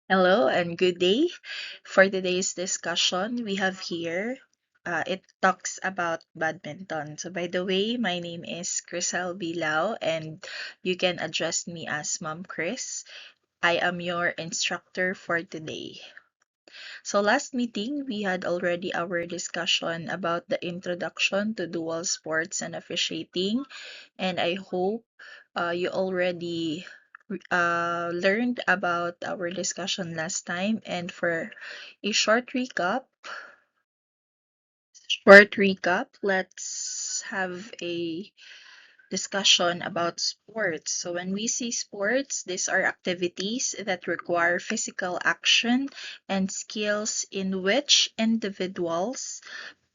Hello and good day. For today's discussion, we have here, it talks about badminton. So, by the way, my name is Crisel Bilao, and you can address me as Mom Chris. I am your instructor for today. So, last meeting, we had already our discussion about the introduction to dual sports and officiating, and I hope you already learned about our discussion last time. And for a short recap, let's have a discussion about sports. So when we see sports, these are activities that require physical action and skills in which individuals,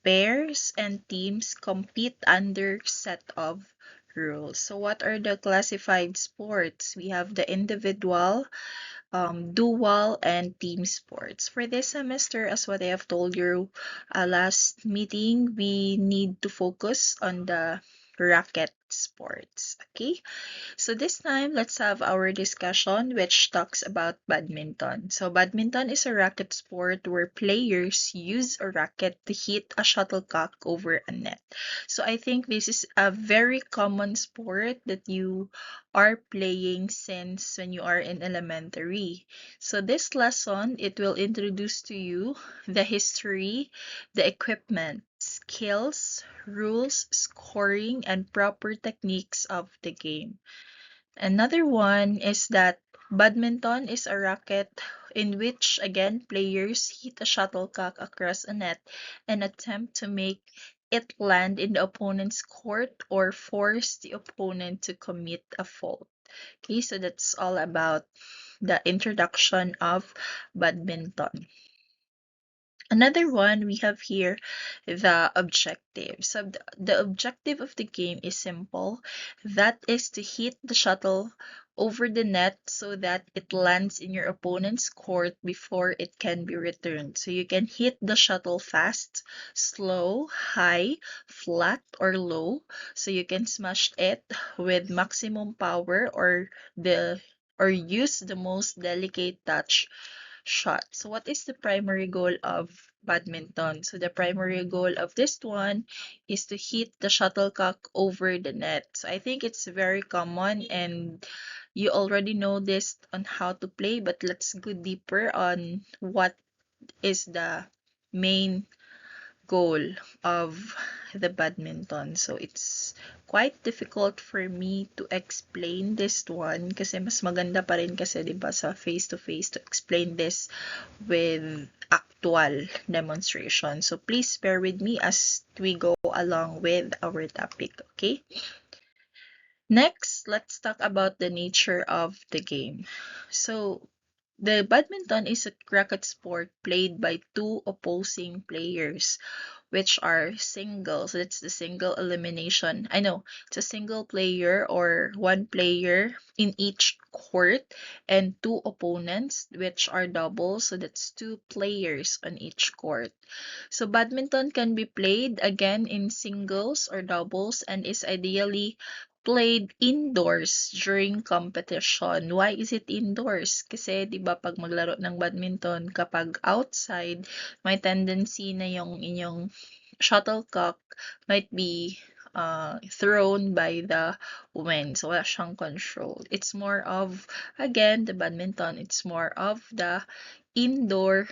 pairs, and teams compete under set of rules. So what are the classified sports? We have the individual, dual, and team sports. For this semester, as what I have told you last meeting, we need to focus on the racket sports. Okay, so this time, let's have our discussion, which talks about badminton. So badminton is a racket sport where players use a racket to hit a shuttlecock over a net. So I think this is a very common sport that you are playing since when you are in elementary. So this lesson, it will introduce to you the history, the equipment, skills, rules, scoring, and proper techniques of the game. Another one is that badminton is a racket in which, again, players hit a shuttlecock across a net and attempt to make it land in the opponent's court or force the opponent to commit a fault. Okay, so that's all about the introduction of badminton. Another one we have here, the objective. So the objective of the game is simple. That is to hit the shuttle over the net so that it lands in your opponent's court before it can be returned. So you can hit the shuttle fast, slow, high, flat, or low. So you can smash it with maximum power or use the most delicate touch shot. So what is the primary goal of badminton? So the primary goal of this one is to hit the shuttlecock over the net. So I think it's very common and you already know this on how to play, but let's go deeper on what is the main goal of the badminton. So it's quite difficult for me to explain this one kasi mas maganda pa rin kasi 'di ba sa face to face to explain this with actual demonstration. So please bear with me as we go along with our topic, okay? Next, let's talk about the nature of the game. So the badminton is a racket sport played by two opposing players, which are singles. That's the single elimination. I know it's a single player or one player in each court and two opponents, which are doubles. So that's two players on each court. So badminton can be played again in singles or doubles and is ideally played indoors during competition. Why is it indoors? Kasi 'di ba pag maglaro ng badminton kapag outside, may tendency na yung inyong shuttlecock might be thrown by the wind. So wala siyang control. It's more of, again, the badminton, it's more of the indoor,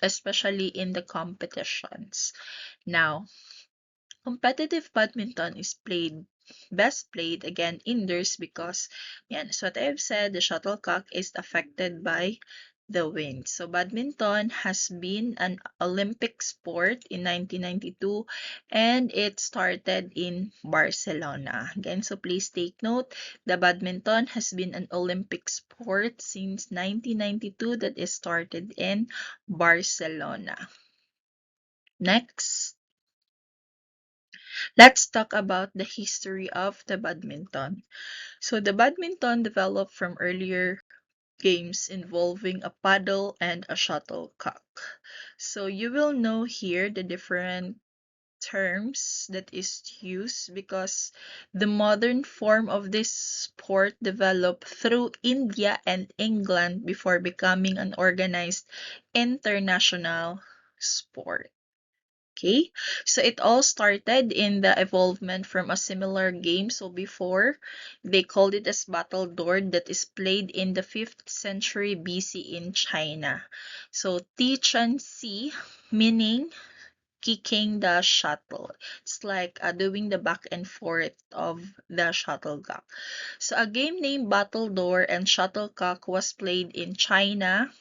especially in the competitions. Now, competitive badminton is best played again indoors because, yan, as what I've said, the shuttlecock is affected by the wind. So badminton has been an Olympic sport in 1992 and it started in Barcelona. Again, so please take note, the badminton has been an Olympic sport since 1992 that is started in Barcelona. Next. Let's talk about the history of the badminton. So the badminton developed from earlier games involving a paddle and a shuttlecock. So you will know here the different terms that is used because the modern form of this sport developed through India and England before becoming an organized international sport. Okay, so it all started in the evolvement from a similar game. So before, they called it as battledore, that is played in the 5th century BC in China. So Ti meaning kicking the shuttle. It's like doing the back and forth of the shuttlecock. So a game named Battledore and Shuttlecock was played in China,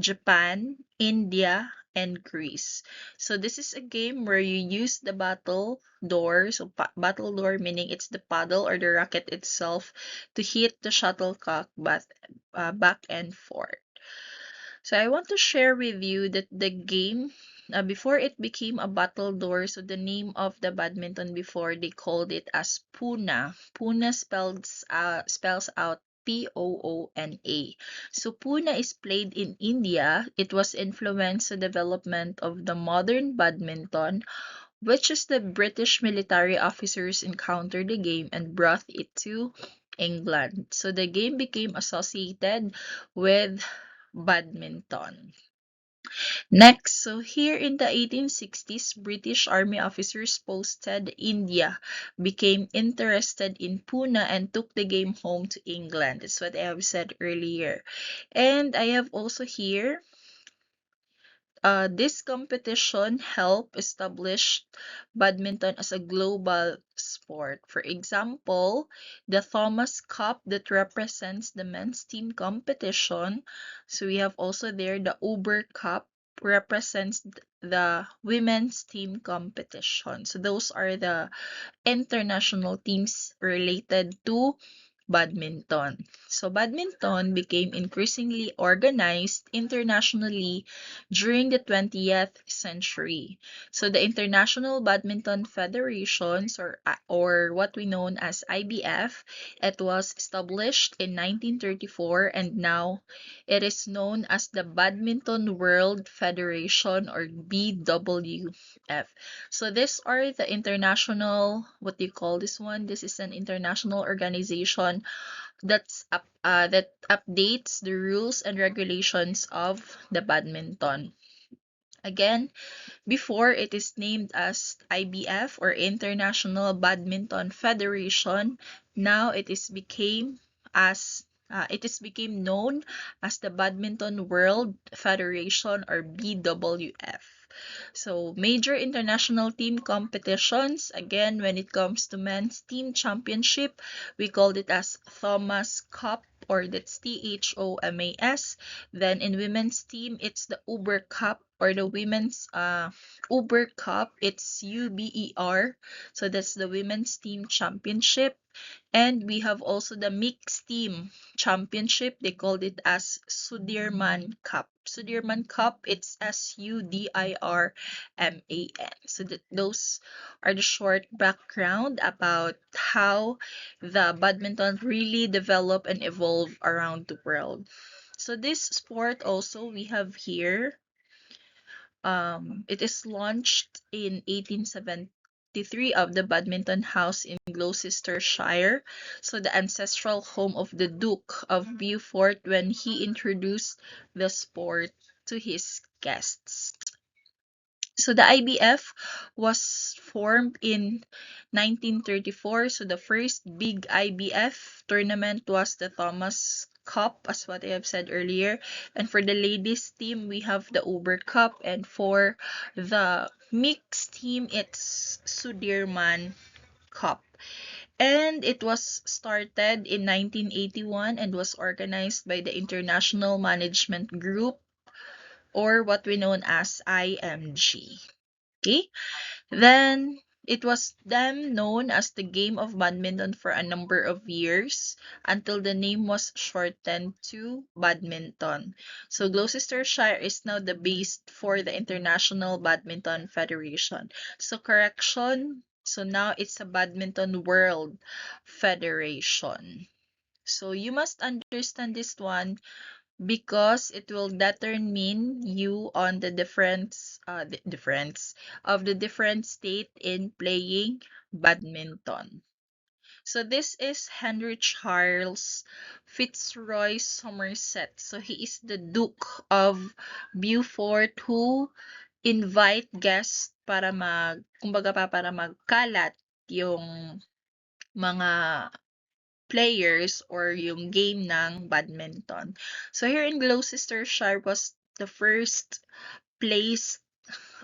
Japan, India, and Greece. So this is a game where you use the battle door, so battle door meaning it's the paddle or the racket itself to hit the shuttlecock back and forth. So I want to share with you that the game, before it became a battle door, so the name of the badminton before they called it as Puna. Puna spells out Poona. So Puna is played in India. It was influenced the development of the modern badminton, which is the British military officers encountered the game and brought it to England. So the game became associated with badminton. Next, so here in the 1860s, British Army officers posted India became interested in Pune and took the game home to England. That's what I have said earlier. And I have also here this competition helped establish badminton as a global sport. For example, the Thomas Cup that represents the men's team competition. So we have also there the Uber Cup represents the women's team competition. So those are the international teams related to badminton. So badminton became increasingly organized internationally during the 20th century. So the International Badminton Federations or what we know as IBF, it was established in 1934 and now it is known as the Badminton World Federation or BWF. So these are the international, what do you call this one? This is an international organization that updates the rules and regulations of the badminton. Again, before it is named as IBF or International Badminton Federation, now it is became known as the Badminton World Federation or BWF. So major international team competitions, again, when it comes to men's team championship, we called it as Thomas Cup or that's THOMAS. Then in women's team, it's the Uber Cup or the women's Uber Cup. It's UBER. So that's the women's team championship. And we have also the mixed team championship. They called it as Sudirman Cup. Sudirman Cup, it's SUDIRMAN. So those are the short background about how the badminton really developed and evolved around the world. So this sport also we have here, it is launched in 1873 of the Badminton House in Gloucestershire, so the ancestral home of the Duke of Beaufort when he introduced the sport to his guests. So the IBF was formed in 1934. So the first big IBF tournament was the Thomas Cup, as what I have said earlier. And for the ladies team, we have the Uber Cup. And for the mixed team, it's Sudirman Cup. And it was started in 1981 and was organized by the International Management Group or what we know as IMG. Okay, then it was then known as the game of badminton for a number of years until the name was shortened to badminton. So Gloucestershire is now the base for the International Badminton Federation. So correction, so now it's a Badminton World Federation. So you must understand this one because it will determine you on the difference of the different state in playing badminton. So this is Henry Charles Fitzroy Somerset. So he is the Duke of Beaufort who invite guests para para magkalat yung mga players or yung game ng badminton. So here in Gloucestershire was the first place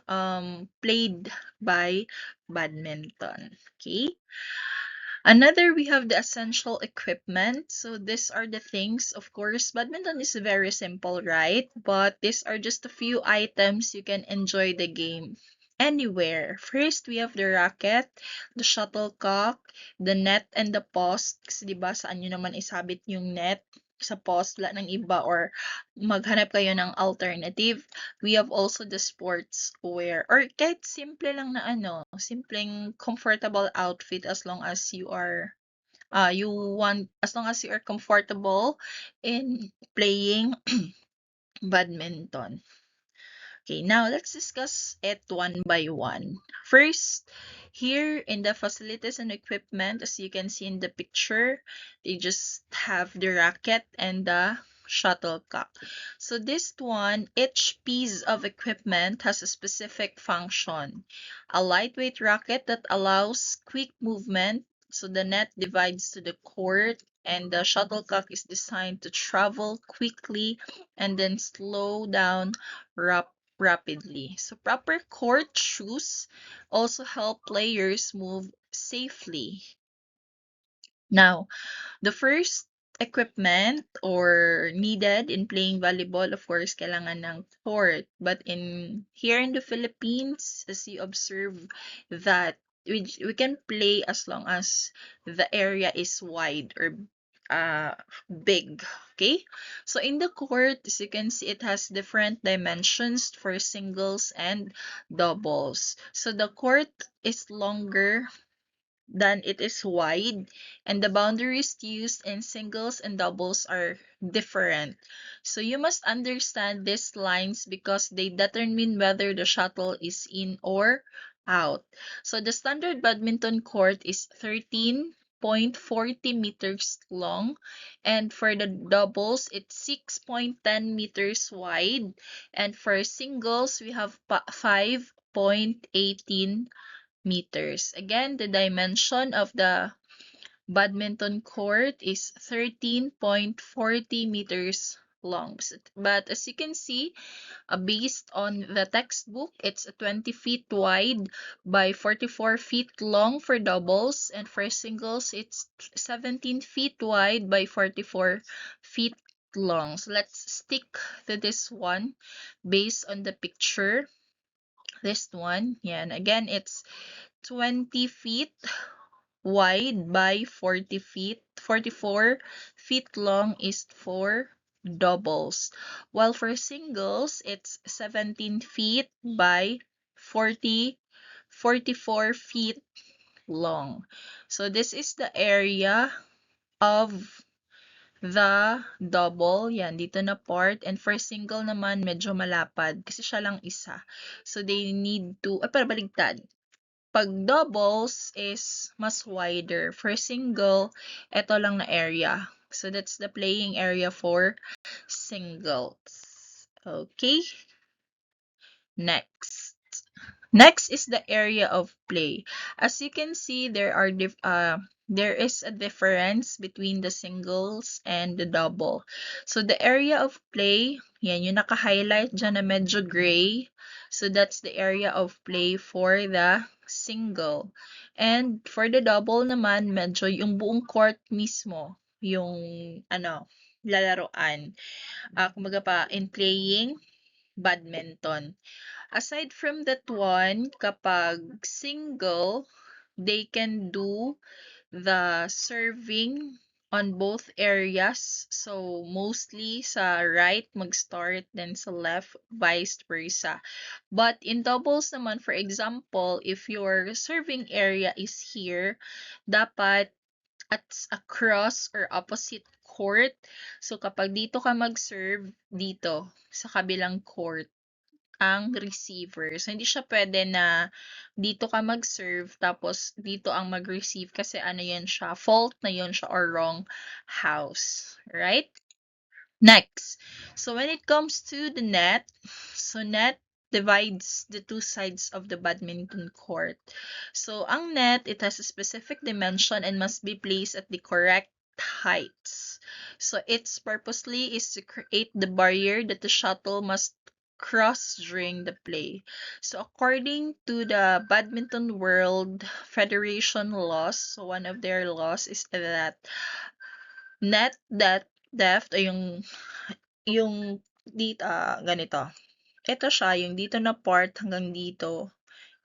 played by badminton. Okay. Another, we have the essential equipment. So these are the things, of course, badminton is very simple, right? But these are just a few items you can enjoy the game anywhere. First, we have the racket, the shuttlecock, the net, and the post. Kasi diba, saan nyo naman isabit yung net? Sa post, wala ng iba, or maghanap kayo ng alternative. We have also the sports wear, or kahit simple lang na simpleng comfortable outfit as long as you are as long as you are comfortable in playing badminton. Okay, now let's discuss it one by one. First, here in the facilities and equipment, as you can see in the picture, they just have the racket and the shuttlecock. So this one, each piece of equipment has a specific function. A lightweight racket that allows quick movement, so the net divides to the court, and the shuttlecock is designed to travel quickly and then slow down rapidly. So proper court shoes also help players move safely. Now, the first equipment or needed in playing volleyball, of course, kailangan ng court. But here in the Philippines, as you observe that we can play as long as the area is wide or big. Okay, so in the court, as you can see, it has different dimensions for singles and doubles. So the court is longer than it is wide, and the boundaries used in singles and doubles are different. So you must understand these lines because they determine whether the shuttle is in or out. So the standard badminton court is 13.40 meters long, and for the doubles it's 6.10 meters wide, and for singles we have 5.18 meters. Again, the dimension of the badminton court is 13.40 meters long. But as you can see, based on the textbook, it's 20 feet wide by 44 feet long for doubles, and for singles, it's 17 feet wide by 44 feet long. So let's stick to this one based on the picture. This one, yeah, and again, it's 20 feet wide by 44 feet long is for doubles. While for singles, it's 17 feet by 44 feet long. So this is the area of the double. Yan, dito na part. And for single naman, medyo malapad kasi siya lang isa. So they need to, para baligtad. Pag doubles is mas wider. For single, ito lang na area. So that's the playing area for singles. Okay. Next. Next is the area of play. As you can see, there is a difference between the singles and the double. So the area of play, yan yung naka-highlight dyan na medyo gray. So that's the area of play for the single. And for the double naman, medyo yung buong court mismo, yung lalaroan. Kumbaga pa, in playing badminton. Aside from that one, kapag single, they can do the serving on both areas. So, mostly sa right mag-start, then sa left, vice versa. But in doubles naman, for example, if your serving area is here, dapat at across or opposite court. So, kapag dito ka mag-serve, dito, sa kabilang court, ang receiver. So, hindi siya pwede na dito ka mag-serve, tapos dito ang mag-receive kasi ano yan siya, fault na yun siya or wrong house. Right? Next, so when it comes to the net, so net divides the two sides of the badminton court. So ang net, it has a specific dimension and must be placed at the correct heights. So its purposely is to create the barrier that the shuttle must cross during the play. So according to the Badminton World Federation laws, so one of their laws is that net depth ay yung dito ganito. Ito siya, yung dito na part hanggang dito.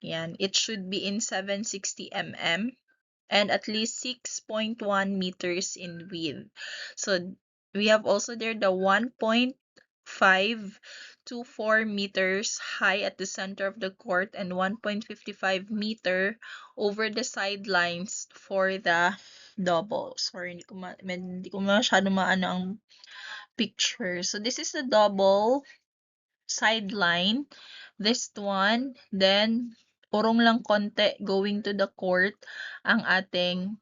Yan, it should be in 760 mm and at least 6.1 meters in width. So we have also there the 1.5 to 4 meters high at the center of the court and 1.55 meter over the sidelines for the doubles. Sorry, hindi ko masyado maano ang picture. So this is the double sideline. This one, then urong lang konti going to the court ang ating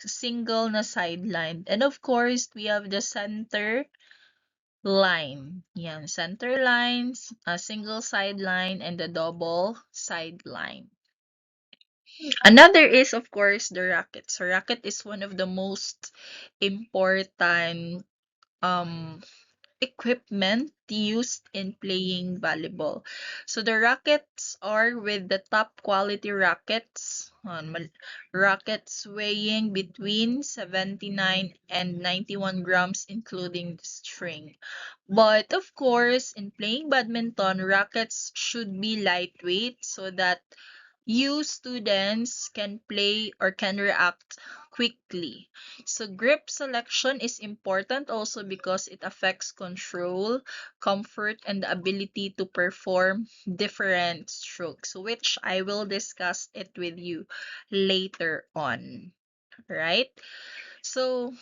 single na sideline. And of course, we have the center line. Yan, center lines, a single sideline, and the double sideline. Another is, of course, the racket. So racket is one of the most important equipment used in playing volleyball. So the rackets are with the top quality rackets, rackets weighing between 79 and 91 grams including the string. But of course, in playing badminton, rackets should be lightweight so that you students can play or can react quickly. So grip selection is important also because it affects control, comfort, and the ability to perform different strokes, which I will discuss it with you later on. Right? So,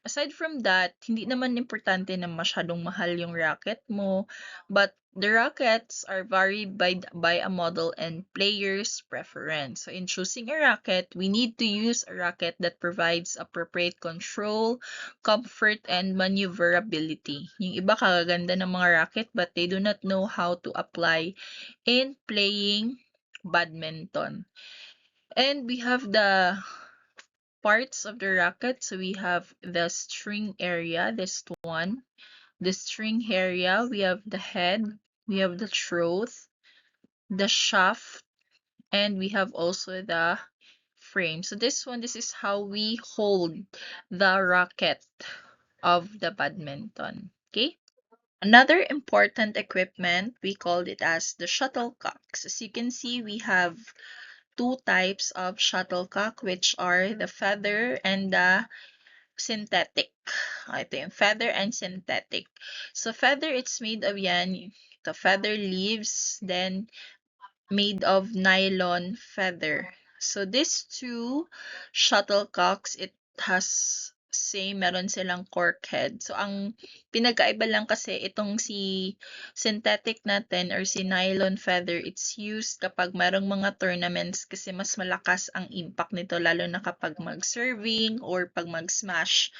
aside from that, hindi naman importante na masyadong mahal yung racket mo, but the rackets are varied by a model and player's preference. So in choosing a racket, we need to use a racket that provides appropriate control, comfort, and maneuverability. Yung iba kagaganda ng mga racket but they do not know how to apply in playing badminton. And we have the parts of the racket. So we have the string area, this one, the string area, we have the head, we have the throat, the shaft, and we have also the frame. So this is how we hold the racket of the badminton. Okay. Another important equipment, we called it as the shuttlecocks. As you can see, we have two types of shuttlecock, which are the feather and the synthetic. Ito yung feather and synthetic. So, feather, it's made of yan, the feather leaves, then made of nylon feather. So, these two shuttlecocks, it has meron silang cork head. So, ang pinagkaiba lang kasi itong si synthetic natin or si nylon feather, it's used kapag merong mga tournaments kasi mas malakas ang impact nito lalo na kapag mag-serving or pag mag-smash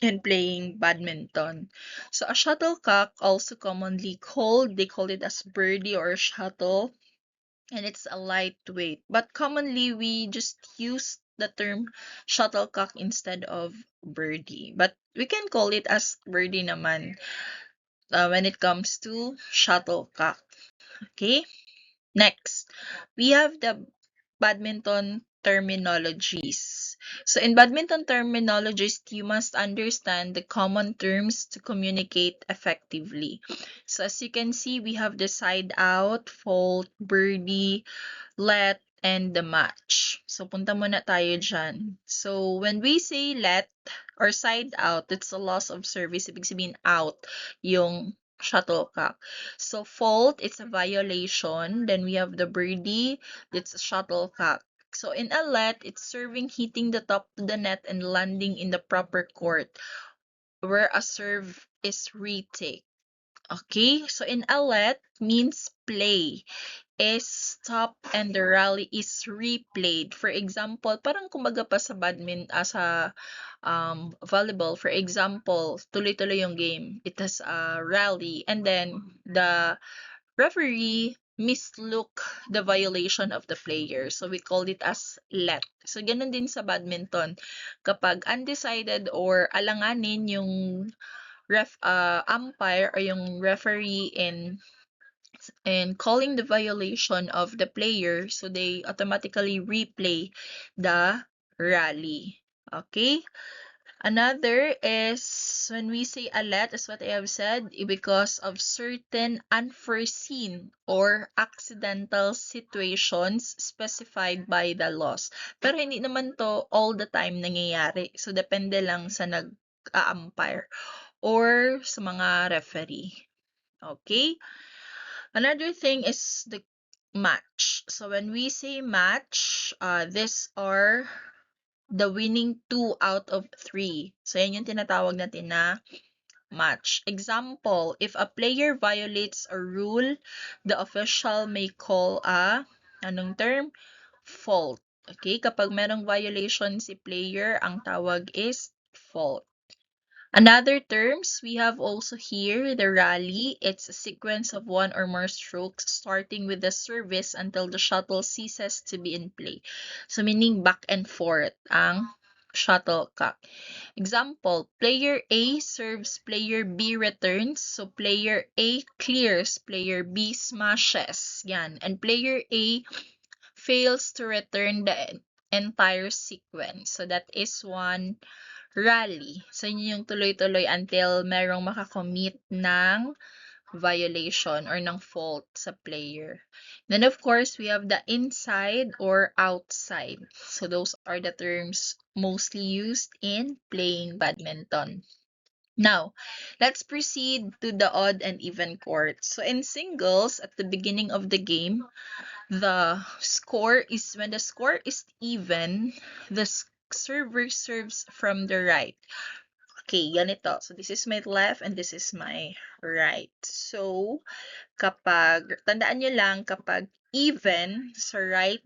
and playing badminton. So, a shuttlecock, also commonly called, they call it as birdie or shuttle, and it's a lightweight. But commonly, we just use the term shuttlecock instead of birdie. But we can call it as birdie naman when it comes to shuttlecock. Okay? Next, we have the badminton terminologies. So in badminton terminologies, you must understand the common terms to communicate effectively. So as you can see, we have the side out, fault, birdie, let, and the match. So punta muna tayo dyan. So when we say let or side out, it's a loss of service. Ibig sabihin out yung shuttlecock. So fault, it's a violation. Then we have the birdie, it's a shuttlecock. So in a let, it's serving hitting the top to the net and landing in the proper court. where a serve is retake. Okay, so in a let means play is stop and the rally is replayed. For example, parang kumbaga pa sa sa volleyball, for example, tuloy-tuloy yung game. It has a rally and then the referee mislook the violation of the player. So we called it as let. So ganun din sa badminton. Kapag undecided or alanganin yung umpire or yung referee in calling the violation of the player, so they automatically replay the rally. Okay? Another is when we say alet, is what I have said, because of certain unforeseen or accidental situations specified by the laws. Pero hindi naman to all the time nangyayari. So, depende lang sa nag-umpire or sa mga referee. Okay? Another thing is the match. So when we say match, these are the winning 2 out of 3. So yan yung tinatawag natin na match. Example, if a player violates a rule, the official may call anong term? Fault. Okay, kapag merong violation si player, ang tawag is fault. Another terms we have also here, the rally. It's a sequence of one or more strokes starting with the service until the shuttle ceases to be in play. So meaning back and forth ang shuttlecock. Example, player A serves, player B returns. So player A clears, player B smashes. Yan. And player A fails to return the entire sequence. So that is one rally. So, yun yung tuloy-tuloy until merong makakommit ng violation or ng fault sa player. Then, of course, we have the inside or outside. So, those are the terms mostly used in playing badminton. Now, let's proceed to the odd and even courts. So, in singles, at the beginning of the game, the score is when the score is even, the server serves from the right. Okay, ganito. So, this is my left and this is my right. So, tandaan nyo lang, kapag even sa right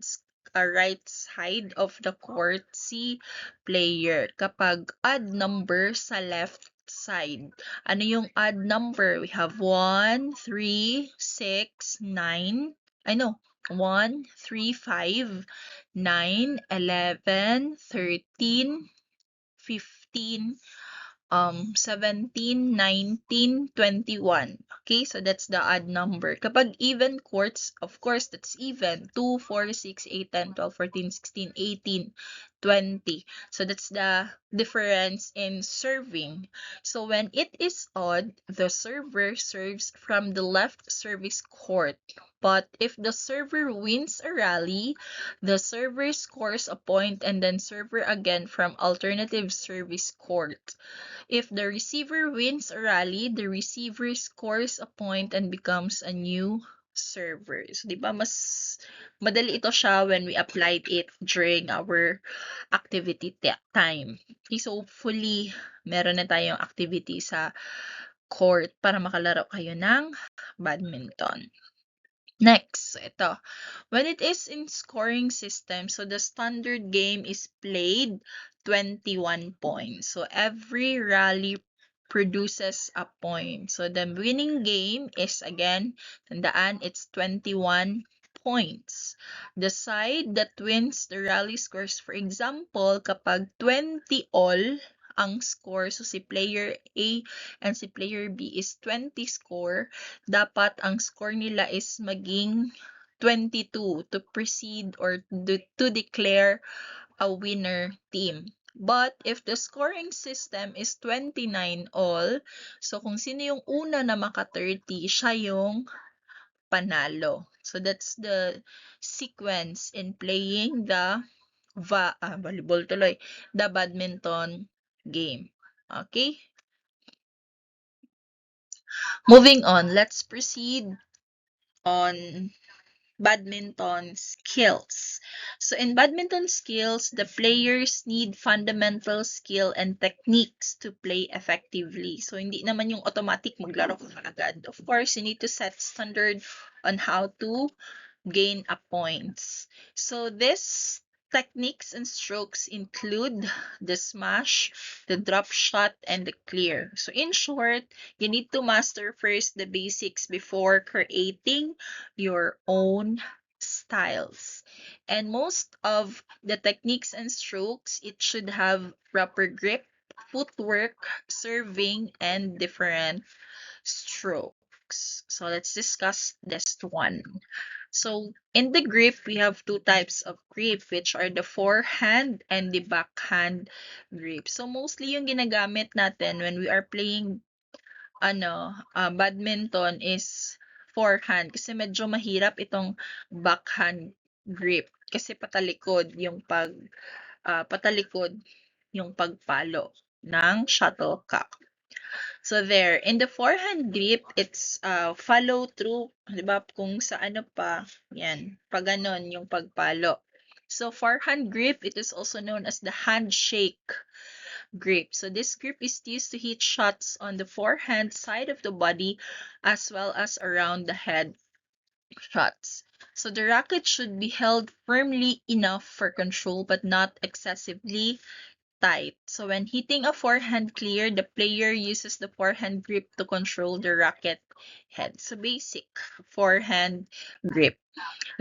side of the court si player. Kapag odd number sa left side. Ano yung odd number? We have 1, 3, 6, 9. I know. 1, 3, 5, 9, 11, 13, 15, 17, 19, 21. Okay, so that's the odd number. Kapag even quarts, of course, that's even. 2, 4, 6, 8, 10, 12, 14, 16, 18, 20. So that's the difference in serving. So when it is odd, the server serves from the left service court. But if the server wins a rally, the server scores a point and then server again from alternative service court. If the receiver wins a rally, the receiver scores a point and becomes a new server. So, di ba, mas madali ito siya when we applied it during our activity time. Okay, so hopefully, meron na tayong activity sa court para makalaro kayo ng badminton. Next, ito. When it is in scoring system, so the standard game is played 21 points. So every rally produces a point. So the winning game is, again, tandaan, it's 21 points. The side that wins the rally scores, for example, kapag 20 all ang score, so si player A and si player B is 20 score, dapat ang score nila is maging 22 to proceed or to declare a winner team. But if the scoring system is 29 all, so kung sino yung una na maka 30, siya yung panalo. So that's the sequence in playing the volleyball tuloy, the badminton game. Okay? Moving on, let's proceed on badminton skills. So in badminton skills, the players need fundamental skill and techniques to play effectively. So hindi naman yung automatic maglaro ka agad. Of course, you need to set standard on how to gain a points. So this techniques and strokes include the smash, the drop shot, and the clear. So in short, you need to master first the basics before creating your own styles. And most of the techniques and strokes, it should have proper grip, footwork, serving, and different strokes. So let's discuss this one. So in the grip, we have two types of grip, which are the forehand and the backhand grip. So mostly yung ginagamit natin when we are playing badminton is forehand kasi medyo mahirap itong backhand grip kasi patalikod yung pagpalo ng shuttlecock. So there, in the forehand grip, it's follow through, 'di ba? Kung sa ano pa, yan, pag ganon yung pagpalo. So forehand grip, it is also known as the handshake grip. So this grip is used to hit shots on the forehand side of the body as well as around the head shots. So the racket should be held firmly enough for control but not excessively tight. So when hitting a forehand clear, the player uses the forehand grip to control the racket head. So basic forehand grip.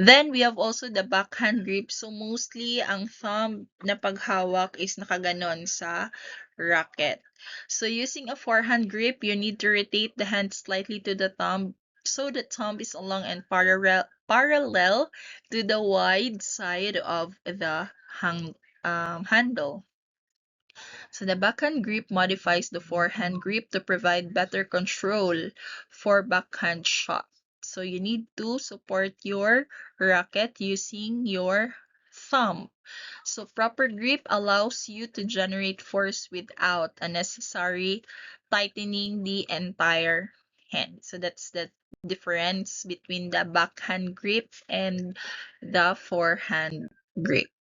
Then we have also the backhand grip. So mostly ang thumb na paghawak is nakaganon sa racket. So using a forehand grip, you need to rotate the hand slightly to the thumb so the thumb is along and parallel to the wide side of the handle. So the backhand grip modifies the forehand grip to provide better control for backhand shot. So you need to support your racket using your thumb. So proper grip allows you to generate force without unnecessary tightening the entire hand. So that's the difference between the backhand grip and the forehand grip.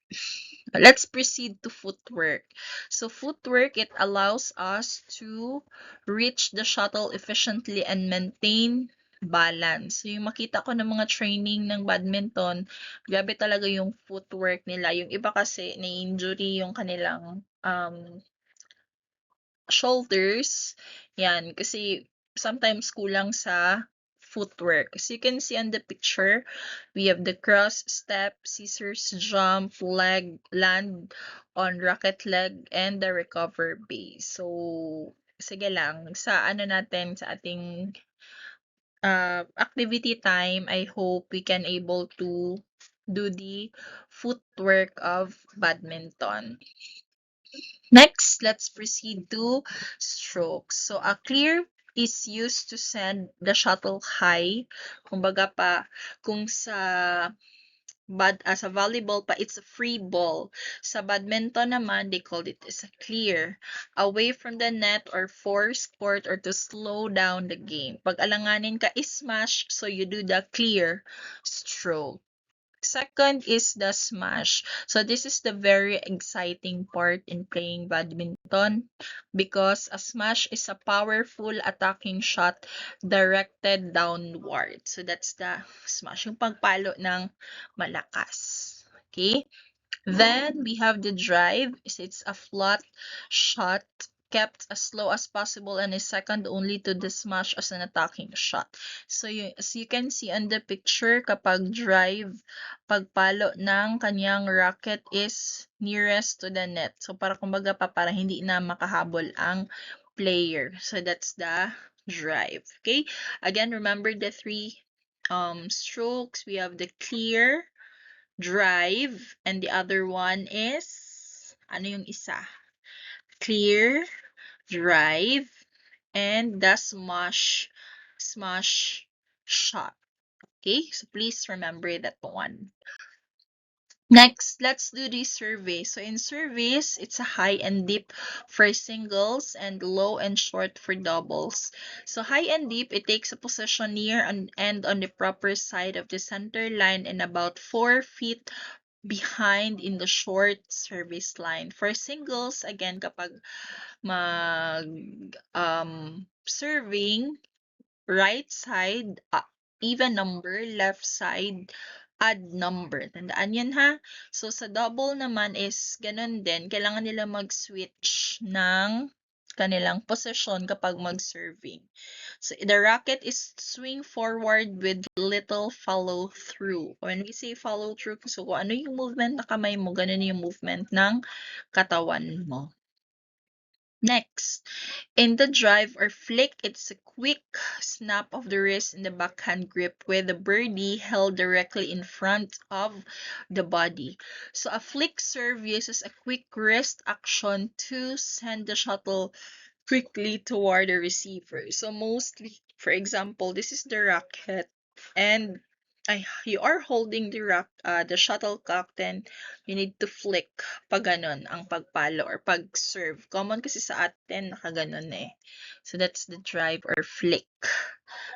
Let's proceed to footwork. So footwork, it allows us to reach the shuttle efficiently and maintain balance. So yung makita ko ng mga training ng badminton, grabe talaga yung footwork nila. Yung iba kasi na-injury yung kanilang shoulders. Yan, kasi sometimes kulang sa footwork. As you can see on the picture, we have the cross, step, scissors, jump, leg, land on racket leg, and the recover base. So, sige lang, sa ano natin, sa ating activity time, I hope we can able to do the footwork of badminton. Next, let's proceed to strokes. So, a clear is used to send the shuttle high. Kumbaga pa, kung sa sa volleyball pa, it's a free ball. Sa badminton naman, they called it as a clear. Away from the net or force court or to slow down the game. Pag alanganin ka, is smash, so you do the clear stroke. Second is the smash. So this is the very exciting part in playing badminton because a smash is a powerful attacking shot directed downward. So that's the smash, yung pagpalo ng malakas. Okay? Then we have the drive. It's a flat shot kept as slow as possible and is second only to the smash as an attacking shot. So as you can see on the picture, kapag drive, pagpalo ng kanyang racket is nearest to the net. So para kumbaga para hindi na makahabol ang player. So that's the drive. Okay? Again, remember the three strokes. We have the clear, drive, and the other one is, ano yung isa? Clear, drive, and the smash shot. Okay, so please remember that one. Next, let's do the survey. So in surveys, it's a high and deep for singles and low and short for doubles. So high and deep, it takes a position near and on the proper side of the center line and about 4 feet behind in the short service line. For singles, again, kapag serving, right side, even number, left side, odd number. Tandaan yan ha. So, sa double naman is ganun din. Kailangan nila mag-switch ng kanilang position kapag mag-serving. So, the racket is swing forward with little follow through. When we say follow through, so kung ano yung movement na kamay mo, ganun yung movement ng katawan mo. Next, in the drive or flick, it's a quick snap of the wrist in the backhand grip with the birdie held directly in front of the body. So a flick serve uses a quick wrist action to send the shuttle quickly toward the receiver. So mostly, for example, this is the racket and you are holding the shuttlecock, then you need to flick pag ganon ang pagpalo or pag-serve. Common kasi sa atin nakaganon eh. So that's the drive or flick.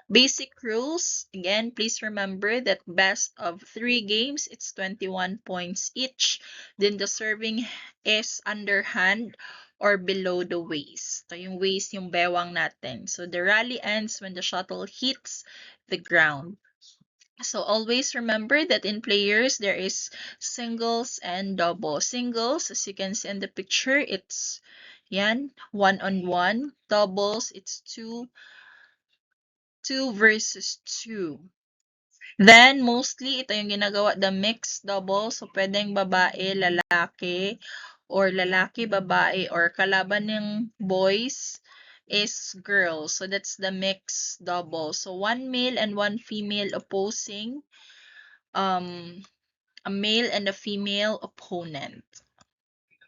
Basic rules, again, please remember that best of 3 games, it's 21 points each. Then the serving is underhand or below the waist. So yung waist, yung bewang natin. So the rally ends when the shuttle hits the ground. So always remember that in players, there is singles and double. Singles, as you can see in the picture, it's yan, 1-on-1. Doubles, it's 2 versus 2. Then, mostly, ito yung ginagawa, the mixed double. So, pwedeng babae, lalaki, or lalaki, babae, or kalaban ng boys is girls. So, that's the mixed double. So, one male and one female opposing a male and a female opponent.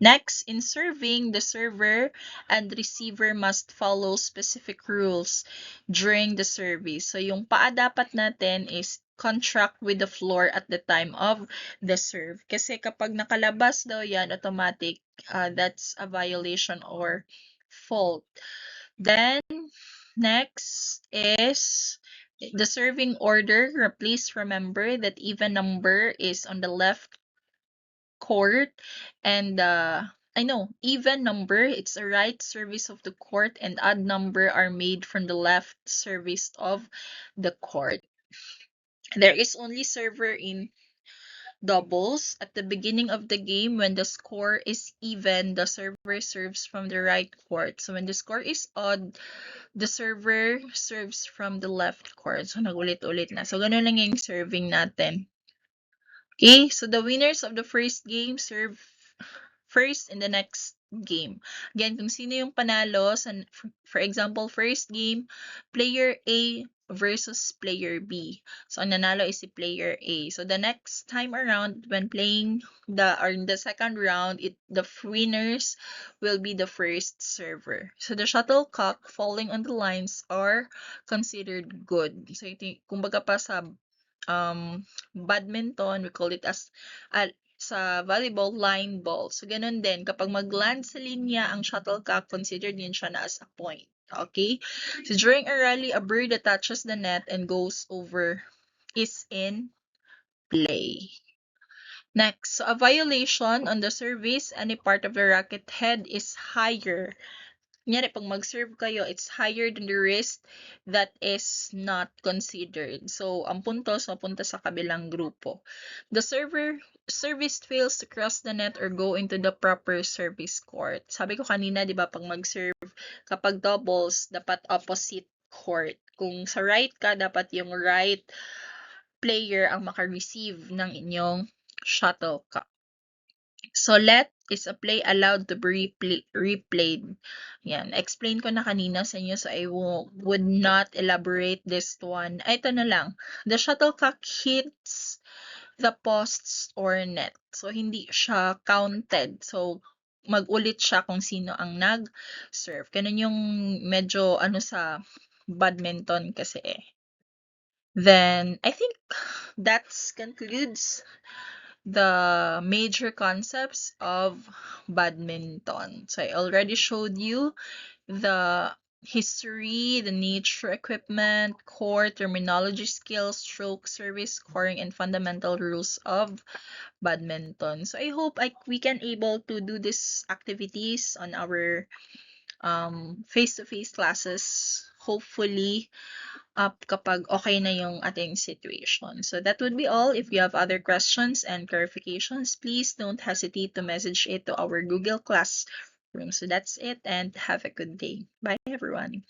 Next, in serving, the server and receiver must follow specific rules during the service. So, yung paa dapat natin is contract with the floor at the time of the serve. Kasi kapag nakalabas daw yan, automatic, that's a violation or fault. Then, next is the serving order. Please remember that even number is on the left court and even number, it's a right service of the court, and odd number are made from the left service of the court. There is only server in doubles. At the beginning of the game, when the score is even, the server serves from the right court. So when the score is odd, the server serves from the left court. So nagulit-ulit na. So ganun lang yung serving natin. Okay, so the winners of the first game serve first in the next game. Again, kung sino yung panalo, for example, first game, player A versus player B. So, ang nanalo is si player A. So, the next time around, when playing in the second round, the winners will be the first server. So, the shuttlecock falling on the lines are considered good. So, ito, kumbaga pa sa badminton, we call it as sa volleyball, line ball. So, ganun din. Kapag mag-land sa linya ang shuttlecock, considered din siya na as a point. Okay? So, during a rally, a bird that touches the net and goes over is in play. Next, so a violation on the service, any part of the racket head is higher. Kunyari, pag mag-serve kayo, it's higher than the wrist, that is not considered. So, ang puntos mapunta sa kabilang grupo. The service fails to cross the net or go into the proper service court. Sabi ko kanina, di ba, pag mag-serve, kapag doubles, dapat opposite court. Kung sa right ka, dapat yung right player ang maka-receive ng inyong shuttlecock. So, let is a play allowed to be replayed. Yan. Explain ko na kanina sa inyo, so I would not elaborate this one. Ito na lang. The shuttlecock hits the posts or net. So, hindi siya counted. So, mag-ulit siya kung sino ang nag-serve. Ganun yung medyo sa badminton kasi eh. Then, I think that concludes the major concepts of badminton. So I already showed you the history, the nature, equipment, core, terminology, skills, stroke, service, scoring, and fundamental rules of badminton. So I hope we can able to do these activities on our face-to-face classes. Hopefully, kapag okay na yung ating situation. So that would be all. If you have other questions and clarifications, please don't hesitate to message it to our Google Classroom. So that's it, and have a good day. Bye, everyone.